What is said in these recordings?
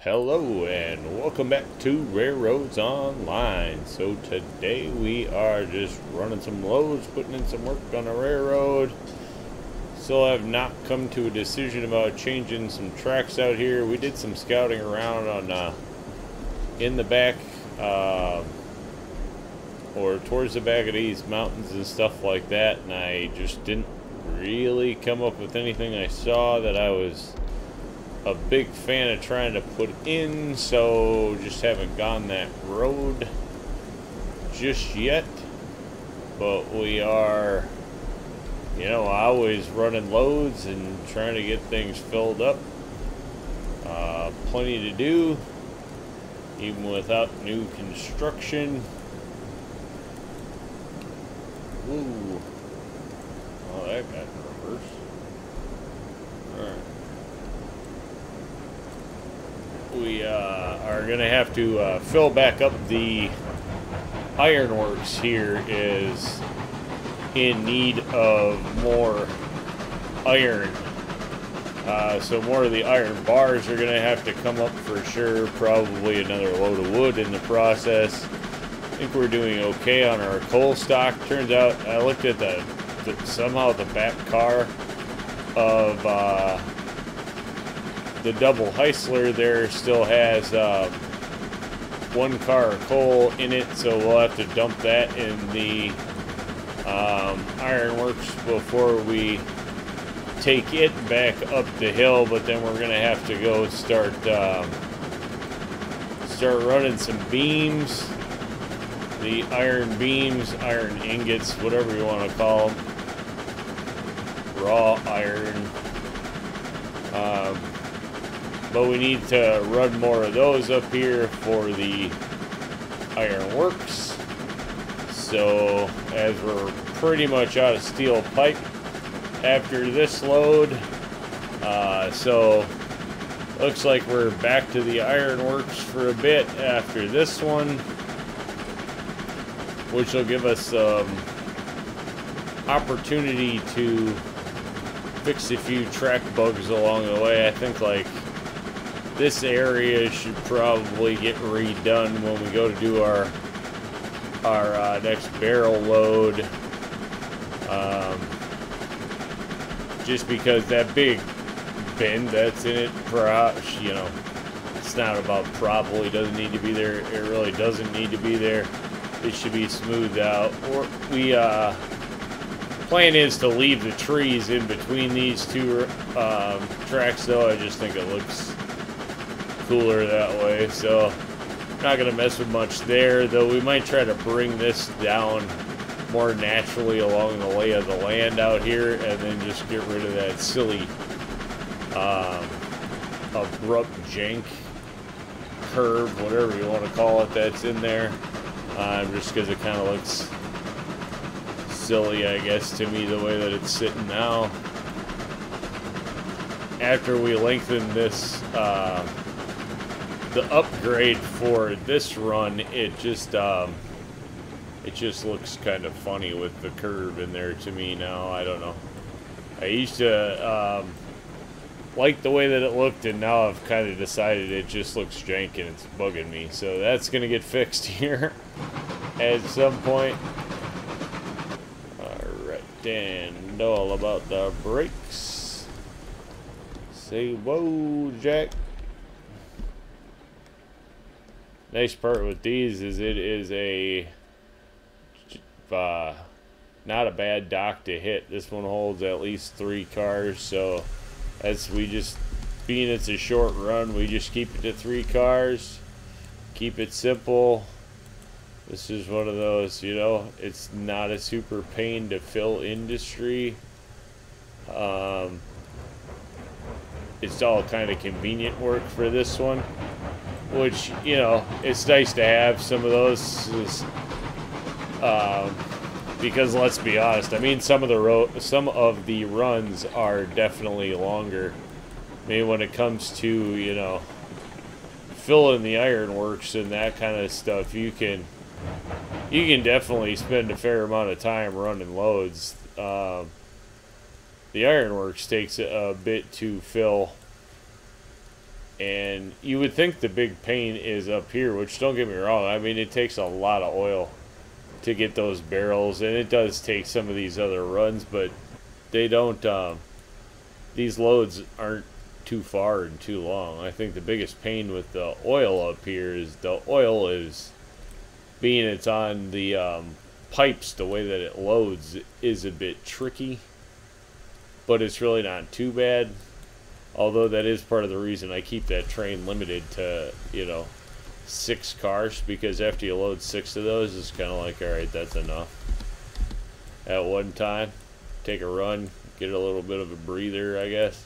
Hello and welcome back to RailRoads Online. So today we are just running some loads, putting in some work on a railroad. Still have not come to a decision about changing some tracks out here. We did some scouting around on in the back or towards the back of these mountains and stuff like that, and I just didn't really come up with anything I saw that I was a big fan of trying to put in, so just haven't gone that road just yet. But we are, always running loads and trying to get things filled up. Plenty to do, even without new construction. Woo. Oh, that got in reverse. Alright. We are going to have to fill back up. The ironworks here is in need of more iron. So more of the iron bars are going to have to come up for sure. Probably another load of wood in the process. I think we're doing okay on our coal stock. Turns out I looked at somehow the back car of the double Heisler there still has one car of coal in it, so we'll have to dump that in the ironworks before we take it back up the hill. But then we're gonna have to go start running some beams, the iron beams, iron ingots, whatever you want to call them, raw iron. But we need to run more of those up here for the iron works. So as we're pretty much out of steel pipe after this load, so looks like we're back to the iron works for a bit after this one, which will give us opportunity to fix a few track bugs along the way. I think like this area should probably get redone when we go to do our next barrel load. Just because that big bend that's in it, it's not about probably doesn't need to be there. It really doesn't need to be there. It should be smoothed out. Or plan is to leave the trees in between these two tracks, though. I just think it looks cooler that way, so not gonna mess with much there. Though we might try to bring this down more naturally along the lay of the land out here, and then just get rid of that silly abrupt jank curve, whatever you want to call it, that's in there, just because it kind of looks silly, I guess, to me, the way that it's sitting now. After we lengthen this the upgrade for this run, it just looks kind of funny with the curve in there to me now. I don't know. I used to like the way that it looked, and now I've kind of decided it just looks jank and it's bugging me. So that's gonna get fixed here at some point. Alright, and know all about the brakes. Say whoa, Jack. Nice part with these is it is a not a bad dock to hit. This one holds at least 3 cars, so being it's a short run, we just keep it to 3 cars, keep it simple. This is one of those, it's not a super pain to fill industry. It's all kind of convenient work for this one, which, it's nice to have some of those, because let's be honest, I mean, some of the runs are definitely longer. I mean, when it comes to, filling the ironworks and that kind of stuff, you can definitely spend a fair amount of time running loads. The ironworks takes a bit to fill. And you would think the big pain is up here, which don't get me wrong, I mean, it takes a lot of oil to get those barrels, and it does take some of these other runs, but they don't, these loads aren't too far and too long. I think the biggest pain with the oil up here is the oil is, being it's on the pipes, the way that it loads is a bit tricky, but it's really not too bad. Although that is part of the reason I keep that train limited to, 6 cars, because after you load 6 of those, it's kind of like, alright, that's enough. At one time, take a run, get a little bit of a breather, I guess.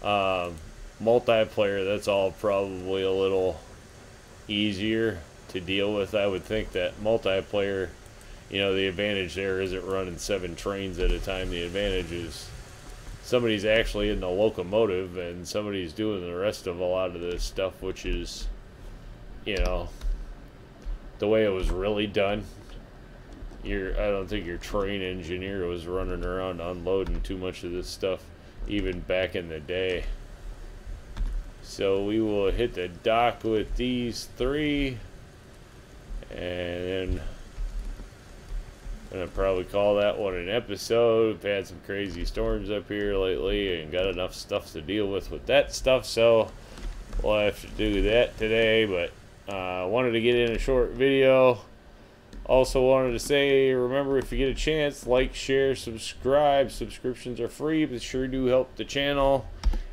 Multiplayer, that's all probably a little easier to deal with. I would think that multiplayer, the advantage there isn't running 7 trains at a time. The advantage is somebody's actually in the locomotive and somebody's doing the rest of a lot of this stuff, which is, the way it was really done. I don't think your train engineer was running around unloading too much of this stuff even back in the day. So we will hit the dock with these 3, and then gonna probably call that one an episode. We've had some crazy storms up here lately and got enough stuff to deal with that stuff, so we'll have to do that today. But wanted to get in a short video. Also wanted to say, remember, if you get a chance, like, share, subscribe. Subscriptions are free, but sure do help the channel.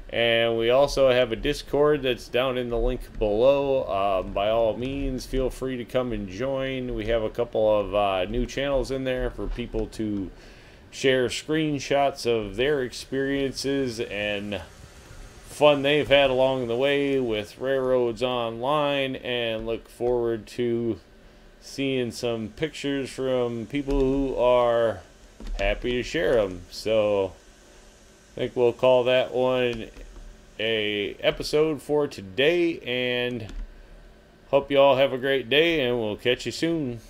And we also have a Discord that's down in the link below. By all means, feel free to come and join. We have a couple of new channels in there for people to share screenshots of their experiences and fun they've had along the way with RailRoads Online, and look forward to seeing some pictures from people who are happy to share them. So I think we'll call that one a episode for today, and hope you all have a great day, and we'll catch you soon.